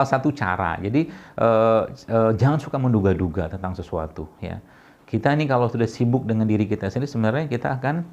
salah satu cara. Jadi jangan suka menduga-duga tentang sesuatu ya. Kita ini kalau sudah sibuk dengan diri kita sendiri, sebenarnya kita akan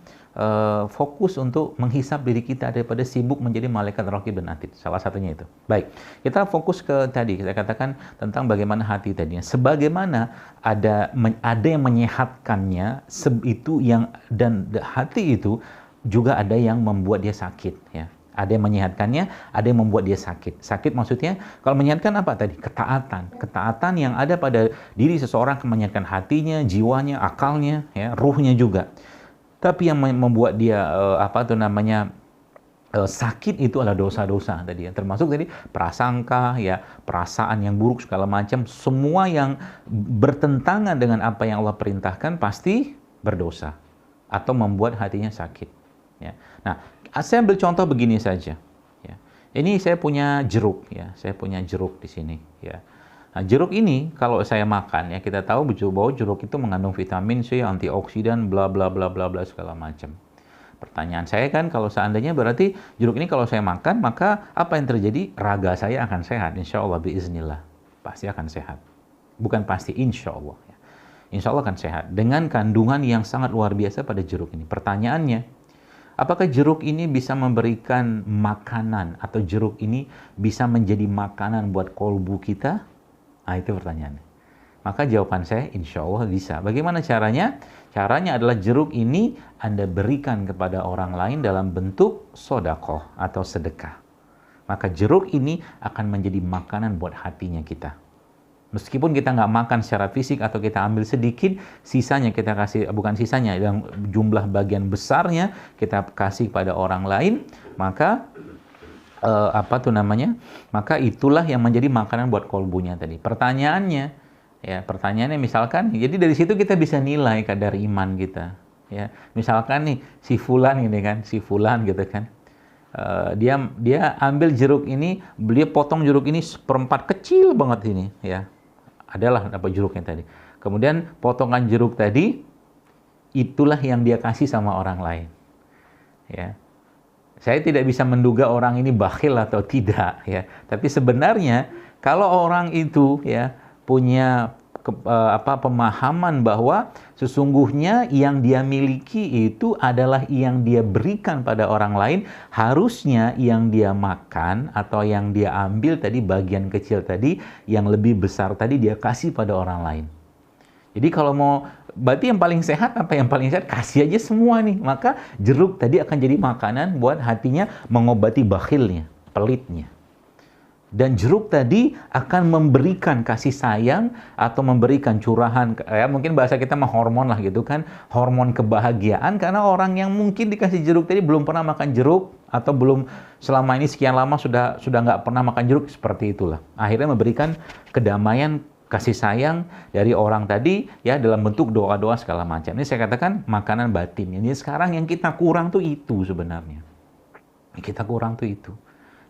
fokus untuk menghisap diri kita daripada sibuk menjadi malaikat raqib dan atid. Salah satunya itu. Baik, kita fokus ke tadi, saya katakan tentang bagaimana hati tadinya. Sebagaimana ada yang menyehatkannya, itu yang dan hati itu juga ada yang membuat dia sakit ya. Ada yang menyehatkannya, ada yang membuat dia sakit. Sakit maksudnya, kalau menyehatkan apa tadi? Ketaatan. Ketaatan yang ada pada diri seseorang menyehatkan hatinya, jiwanya, akalnya, ya, ruhnya juga. Tapi yang membuat dia sakit itu adalah dosa-dosa tadi ya. Termasuk tadi prasangka, ya, perasaan yang buruk segala macam, semua yang bertentangan dengan apa yang Allah perintahkan pasti berdosa atau membuat hatinya sakit. Ya. Nah, saya ambil contoh begini saja. Ya. Ini saya punya jeruk, ya. Saya punya jeruk di sini, ya. Nah, jeruk ini kalau saya makan, ya, kita tahu bahwa jeruk itu mengandung vitamin C, antioksidan, bla bla bla bla bla segala macam. Pertanyaan saya kan, kalau seandainya berarti jeruk ini kalau saya makan, maka apa yang terjadi? Raga saya akan sehat, insya Allah, biiznillah. Pasti akan sehat. Bukan pasti, insya Allah. Ya. Insya Allah akan sehat. Dengan kandungan yang sangat luar biasa pada jeruk ini. Pertanyaannya, apakah jeruk ini bisa memberikan makanan atau jeruk ini bisa menjadi makanan buat kolbu kita? Nah, itu pertanyaannya. Maka jawaban saya, insya Allah bisa. Bagaimana caranya? Caranya adalah jeruk ini Anda berikan kepada orang lain dalam bentuk sodakoh atau sedekah. Maka jeruk ini akan menjadi makanan buat hatinya kita. Meskipun kita nggak makan secara fisik atau kita ambil sedikit, sisanya kita kasih, bukan sisanya, yang jumlah bagian besarnya kita kasih pada orang lain, maka maka itulah yang menjadi makanan buat kolbunya tadi. Pertanyaannya misalkan, jadi dari situ kita bisa nilai kadar iman kita. Ya, misalkan nih si Fulan ini kan, gitu kan. Dia ambil jeruk ini, dia potong jeruk ini seperempat kecil banget ini, ya. Adalah apa jeruknya tadi. Kemudian potongan jeruk tadi itulah yang dia kasih sama orang lain. Ya. Saya tidak bisa menduga orang ini bakhil atau tidak ya. Tapi sebenarnya kalau orang itu ya punya pemahaman bahwa sesungguhnya yang dia miliki itu adalah yang dia berikan pada orang lain, harusnya yang dia makan atau yang dia ambil tadi bagian kecil tadi, yang lebih besar tadi dia kasih pada orang lain. Jadi kalau mau, berarti yang paling sehat apa? Yang paling sehat kasih aja semua nih. Maka jeruk tadi akan jadi makanan buat hatinya, mengobati bakhilnya, pelitnya. Dan jeruk tadi akan memberikan kasih sayang atau memberikan curahan, ya mungkin bahasa kita mah hormon lah gitu kan, hormon kebahagiaan, karena orang yang mungkin dikasih jeruk tadi belum pernah makan jeruk atau belum selama ini sekian lama sudah nggak pernah makan jeruk, seperti itulah. Akhirnya memberikan kedamaian, kasih sayang dari orang tadi ya dalam bentuk doa-doa segala macam. Ini saya katakan makanan batin. Ini sekarang yang kita kurang tuh itu sebenarnya. Kita kurang tuh itu.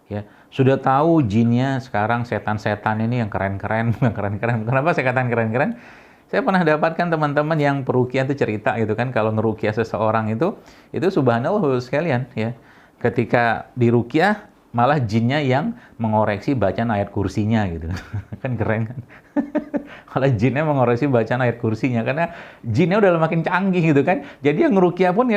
Ya, sudah tahu jinnya sekarang setan-setan ini yang keren-keren, yang keren-keren. Kenapa saya katakan keren-keren? Saya pernah dapatkan teman-teman yang perukiah itu cerita gitu kan, kalau ngerukiah seseorang itu subhanallah sekalian ya. Ketika dirukiah malah jinnya yang mengoreksi bacaan ayat kursinya gitu. Kan keren kan? Malah jinnya mengoreksi bacaan ayat kursinya karena jinnya udah makin canggih gitu kan. Jadi yang ngerukiah pun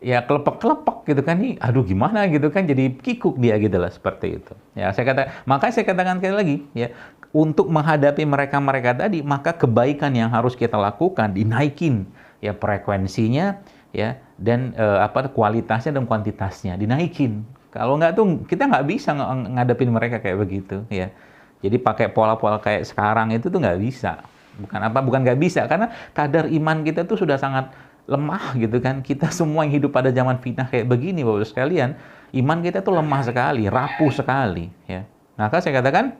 ya kelepek-kelepek gitu kan, nih aduh gimana gitu kan, jadi kikuk dia gitu lah, seperti itu ya. Makanya saya katakan sekali lagi ya, untuk menghadapi mereka tadi, maka kebaikan yang harus kita lakukan dinaikin ya frekuensinya ya, dan kualitasnya dan kuantitasnya dinaikin. Kalau nggak tuh kita nggak bisa ngadepin mereka kayak begitu ya. Jadi pakai pola-pola kayak sekarang itu tuh nggak bisa. Bukan nggak bisa, karena kadar iman kita tuh sudah sangat lemah gitu kan. Kita semua yang hidup pada zaman fitnah kayak begini Bapak sekalian, iman kita tuh lemah sekali, rapuh sekali ya. Maka saya katakan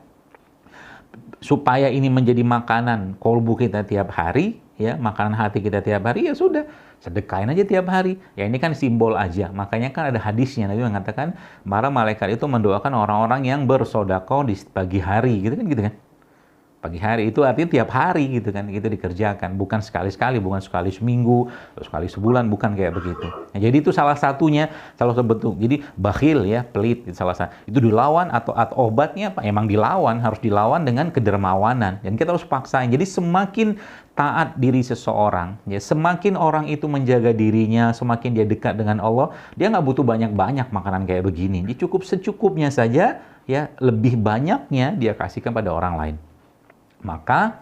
supaya ini menjadi makanan kolbu kita tiap hari ya, makanan hati kita tiap hari, ya sudah sedekahin aja tiap hari. Ya ini kan simbol aja. Makanya kan ada hadisnya Nabi mengatakan para malaikat itu mendoakan orang-orang yang bersedekah di pagi hari gitu kan. Pagi hari itu artinya tiap hari gitu kan, itu dikerjakan, bukan sekali-sekali, bukan sekali seminggu, atau sekali sebulan, bukan kayak begitu. Nah, jadi itu salah satunya, salah satu bentuk. Jadi bakhil ya, pelit, itu salah satu. Itu dilawan atau obatnya apa? Emang dilawan, harus dilawan dengan kedermawanan. Dan kita harus paksain. Jadi semakin taat diri seseorang, ya semakin orang itu menjaga dirinya, semakin dia dekat dengan Allah, dia nggak butuh banyak-banyak makanan kayak begini. Dia cukup secukupnya saja, ya lebih banyaknya dia kasihkan pada orang lain. Maka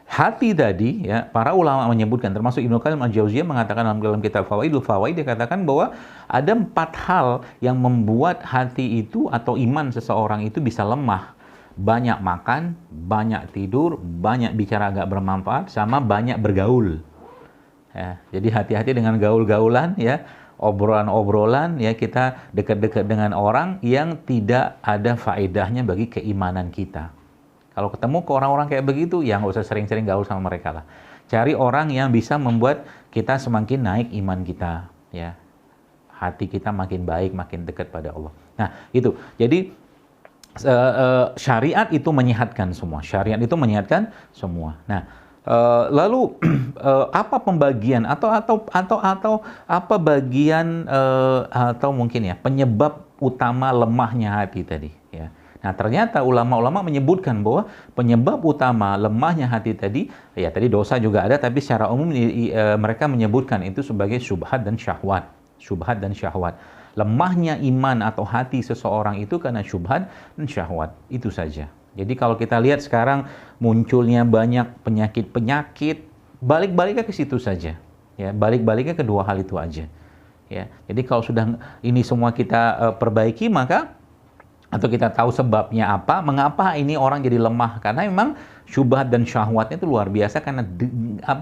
hati tadi, ya para ulama menyebutkan, termasuk Ibnu Qayyim al-Jauziyah mengatakan dalam kitab Fawaidul Fawaid, dia katakan bahwa ada 4 hal yang membuat hati itu atau iman seseorang itu bisa lemah. Banyak makan, banyak tidur, banyak bicara agak bermanfaat, sama banyak bergaul. Ya, jadi hati-hati dengan gaul-gaulan, ya obrolan-obrolan, ya kita dekat-dekat dengan orang yang tidak ada faedahnya bagi keimanan kita. Kalau ketemu ke orang-orang kayak begitu, ya nggak usah sering-sering gaul sama mereka lah. Cari orang yang bisa membuat kita semakin naik iman kita, ya. Hati kita makin baik, makin dekat pada Allah. Nah, itu. Jadi syariat itu menyehatkan semua. Syariat itu menyehatkan semua. Nah, lalu apa pembagian atau apa bagian atau mungkin ya penyebab utama lemahnya hati tadi, ya. Nah, ternyata ulama-ulama menyebutkan bahwa penyebab utama lemahnya hati tadi, ya tadi dosa juga ada, tapi secara umum mereka menyebutkan itu sebagai syubhat dan syahwat. Syubhat dan syahwat. Lemahnya iman atau hati seseorang itu karena syubhat dan syahwat. Itu saja. Jadi kalau kita lihat sekarang munculnya banyak penyakit-penyakit, balik-baliknya ke situ saja. Ya, balik-baliknya ke 2 hal itu aja. Ya. Jadi kalau sudah ini semua kita perbaiki, maka atau kita tahu sebabnya apa, mengapa ini orang jadi lemah, karena memang syubhat dan syahwatnya itu luar biasa, karena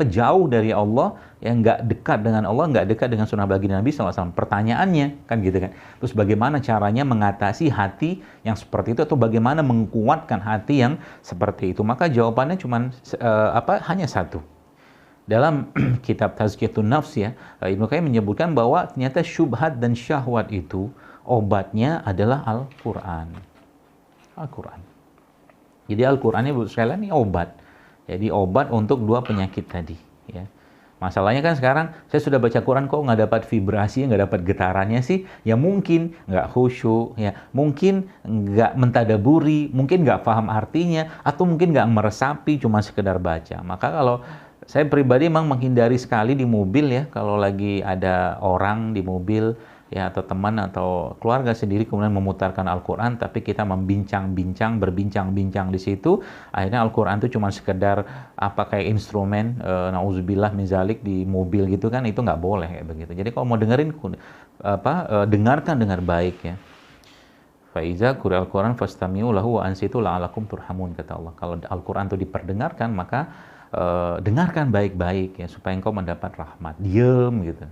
jauh dari Allah, yang nggak dekat dengan Allah, nggak dekat dengan sunnah baginda Nabi SAW. Pertanyaannya kan gitu kan, terus bagaimana caranya mengatasi hati yang seperti itu, atau bagaimana menguatkan hati yang seperti itu? Maka jawabannya cuma hanya satu. Dalam kitab Tazkiyatun Nafs, ya, Ibnu Qayyim menyebutkan bahwa ternyata syubhat dan syahwat itu obatnya adalah Al-Quran. Al-Quran. Jadi Al-Quran ini sekalian ini obat. Jadi obat untuk 2 penyakit tadi. Ya. Masalahnya kan sekarang saya sudah baca Quran kok nggak dapat vibrasi, nggak dapat getarannya sih. Ya mungkin nggak khusyuk, ya mungkin nggak mentadaburi, mungkin nggak paham artinya, atau mungkin nggak meresapi, cuma sekedar baca. Maka kalau saya pribadi memang menghindari sekali di mobil, ya kalau lagi ada orang di mobil, ya atau teman atau keluarga sendiri kemudian memutarkan Al-Quran, tapi kita berbincang-bincang di situ, akhirnya Al-Quran itu cuma sekedar kayak instrumen, nauzubillah min zalik di mobil gitu kan, itu nggak boleh kayak begitu. Jadi kalau mau dengerin dengarkan dengan baik, ya. Faiza quri'al Quran fastami'u lahu wa ansitu la'alakum turhamun, kata Allah. Kalau Al-Quran itu diperdengarkan, maka dengarkan baik-baik, ya supaya engkau mendapat rahmat. Diam gitu.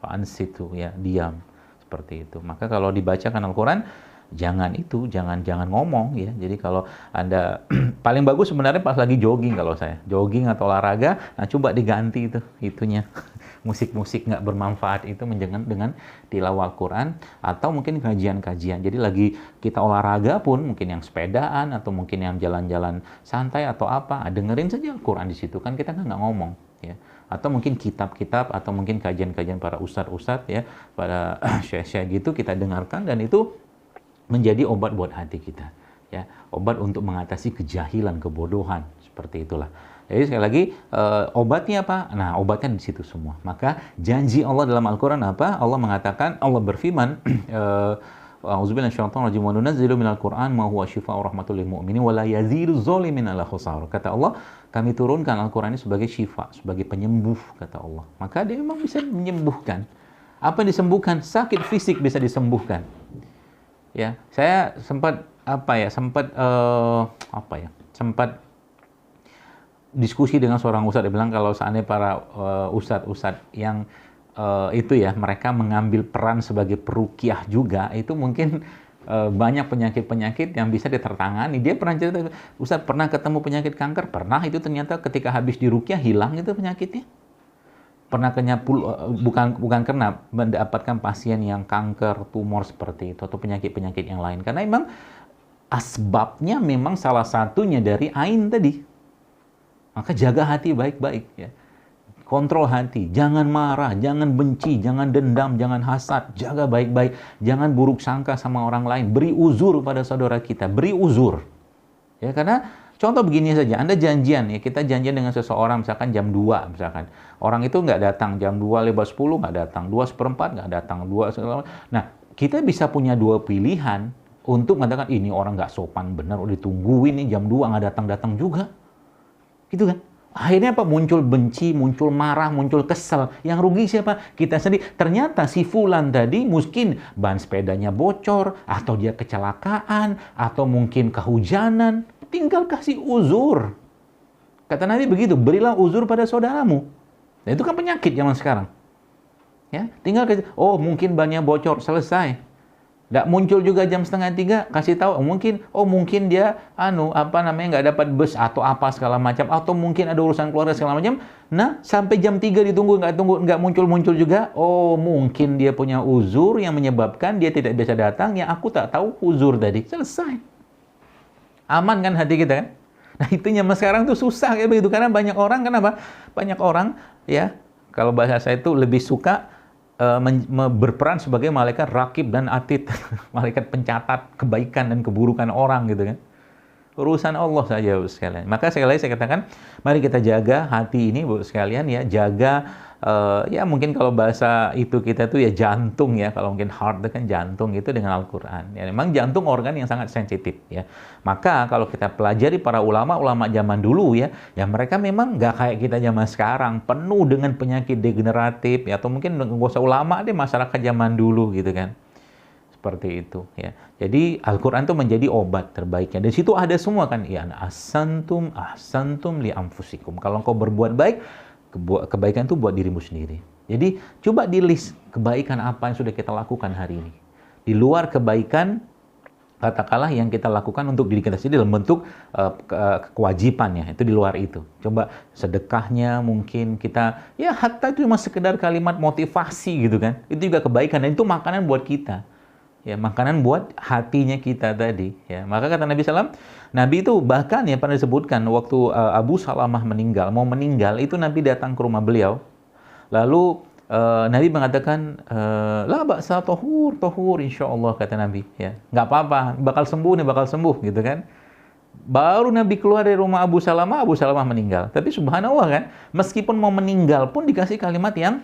Ansitu, ya diam, seperti itu. Maka kalau dibacakan Al-Quran, jangan ngomong, ya. Jadi kalau Anda paling bagus sebenarnya pas lagi jogging, kalau saya jogging atau olahraga, nah coba diganti itunya musik-musik nggak bermanfaat itu dengan tilawah Al-Quran, atau mungkin kajian-kajian. Jadi lagi kita olahraga pun, mungkin yang sepedaan atau mungkin yang jalan-jalan santai atau apa, dengerin saja Al-Quran di situ, kan kita nggak ngomong, ya. Atau mungkin kitab-kitab, atau mungkin kajian-kajian para ustadz-ustadz, ya, pada syekh-syekh gitu, kita dengarkan, dan itu menjadi obat buat hati kita, ya, obat untuk mengatasi kejahilan, kebodohan, seperti itulah. Jadi sekali lagi, obatnya apa? Nah, obatnya di situ semua. Maka janji Allah dalam Al-Quran apa? Allah mengatakan, Allah berfirman, A'udzubillahi minasyaitonir rajim, wa nunazzilu minal Qur'an ma huwa syifaa'ur rahmatul lil mu'minin wa la yazidu dzalimin illa khusara. Kata Allah, kami turunkan Al-Quran ini sebagai syifa, sebagai penyembuh, kata Allah. Maka dia memang bisa menyembuhkan. Apa yang disembuhkan? Sakit fisik bisa disembuhkan. Ya, saya sempat sempat diskusi dengan seorang ustadz. Dia bilang kalau seandainya para ustadz-ustadz yang itu, ya, mereka mengambil peran sebagai peruqyah juga, itu mungkin banyak penyakit-penyakit yang bisa ditertangani. Dia pernah cerita, Ustadz pernah ketemu penyakit kanker, pernah, itu ternyata ketika habis diruqyah hilang itu penyakitnya. Pernah bukan karena mendapatkan pasien yang kanker, tumor seperti itu, atau penyakit-penyakit yang lain, karena memang asbabnya memang salah satunya dari ain tadi. Maka jaga hati baik-baik ya. Kontrol hati, jangan marah, jangan benci, jangan dendam, jangan hasad, jaga baik-baik, jangan buruk sangka sama orang lain, beri uzur pada saudara kita, beri uzur. Ya, karena contoh begini saja, Anda janjian ya, kita janjian dengan seseorang misalkan jam 2 misalkan. Orang itu nggak datang, jam 2:10 nggak datang, 2:04 nggak datang, 2. Nah, kita bisa punya dua pilihan untuk mengatakan ini orang nggak sopan benar, udah ditungguin nih jam 2 nggak datang-datang juga. Gitu kan? Akhirnya apa? Muncul benci, muncul marah, muncul kesel. Yang rugi siapa? Kita sendiri. Ternyata si fulan tadi mungkin ban sepedanya bocor, atau dia kecelakaan, atau mungkin kehujanan. Tinggal kasih uzur. Kata Nabi begitu, berilah uzur pada saudaramu. Nah, itu kan penyakit zaman sekarang. Ya, tinggal kasih, oh mungkin bannya bocor, selesai. Nggak muncul juga jam 2:30, kasih tahu mungkin dia nggak dapat bus atau apa segala macam, atau mungkin ada urusan keluarga segala macam. Nah, sampai jam 3 ditunggu nggak muncul juga. Oh, mungkin dia punya uzur yang menyebabkan dia tidak bisa datang, yang aku tak tahu uzur tadi. Selesai. Aman kan hati kita kan? Nah, itu zaman sekarang tuh susah kayak begitu, karena banyak orang, kenapa? Banyak orang ya, kalau bahasa saya itu lebih suka berperan sebagai malaikat rakib dan atid, malaikat pencatat kebaikan dan keburukan orang gitu kan. Urusan Allah saja, Bu sekalian. Maka sekali lagi saya katakan, mari kita jaga hati ini, Bu sekalian ya, jaga ya mungkin kalau bahasa itu kita tuh ya jantung ya, kalau mungkin heart itu kan jantung, itu dengan Al-Qur'an. Ya memang jantung organ yang sangat sensitif ya. Maka kalau kita pelajari para ulama zaman dulu ya mereka memang nggak kayak kita zaman sekarang, penuh dengan penyakit degeneratif ya, atau mungkin nggak usah ulama deh, masyarakat zaman dulu gitu kan. Seperti itu ya. Jadi Al-Qur'an itu menjadi obat terbaiknya. Di situ ada semua kan, ya ahsantum li anfusikum. Kalau engkau berbuat baik, kebaikan itu buat dirimu sendiri. Jadi coba di list kebaikan apa yang sudah kita lakukan hari ini. Di luar kebaikan, katakanlah yang kita lakukan untuk diri kita sendiri dalam bentuk kewajibannya, itu di luar itu. Coba sedekahnya mungkin kita, ya hatta itu cuma sekedar kalimat motivasi gitu kan. Itu juga kebaikan, dan itu makanan buat kita. Ya, makanan buat hatinya kita tadi. Ya, maka kata Nabi SAW, Nabi itu bahkan ya pernah disebutkan waktu Abu Salamah mau meninggal, itu Nabi datang ke rumah beliau. Lalu Nabi mengatakan, la ba'sa tohur, insyaallah, kata Nabi. Ya, nggak apa-apa, bakal sembuh gitu kan. Baru Nabi keluar dari rumah Abu Salamah meninggal. Tapi subhanallah kan, meskipun mau meninggal pun dikasih kalimat yang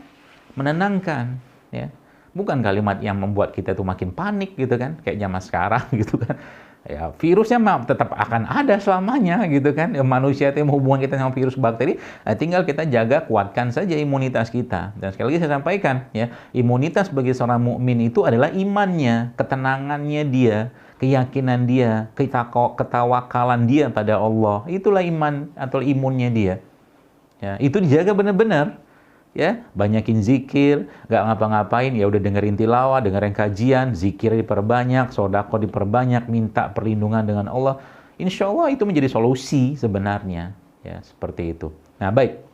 menenangkan. Ya. Bukan kalimat yang membuat kita tuh makin panik gitu kan, kayak zaman sekarang gitu kan. Ya, virusnya tetap akan ada selamanya gitu kan. Ya, manusia itu hubungan kita sama virus bakteri, tinggal kita jaga, kuatkan saja imunitas kita. Dan sekali lagi saya sampaikan ya, imunitas bagi seorang mukmin itu adalah imannya, ketenangannya dia, keyakinan dia, ketawakalan dia pada Allah. Itulah iman atau imunnya dia. Ya, itu dijaga benar-benar. Ya, banyakin zikir, nggak ngapa-ngapain, ya udah dengerin tilawah, dengerin kajian, zikir diperbanyak, sedekah diperbanyak, minta perlindungan dengan Allah. Insya Allah itu menjadi solusi sebenarnya, ya seperti itu. Nah baik,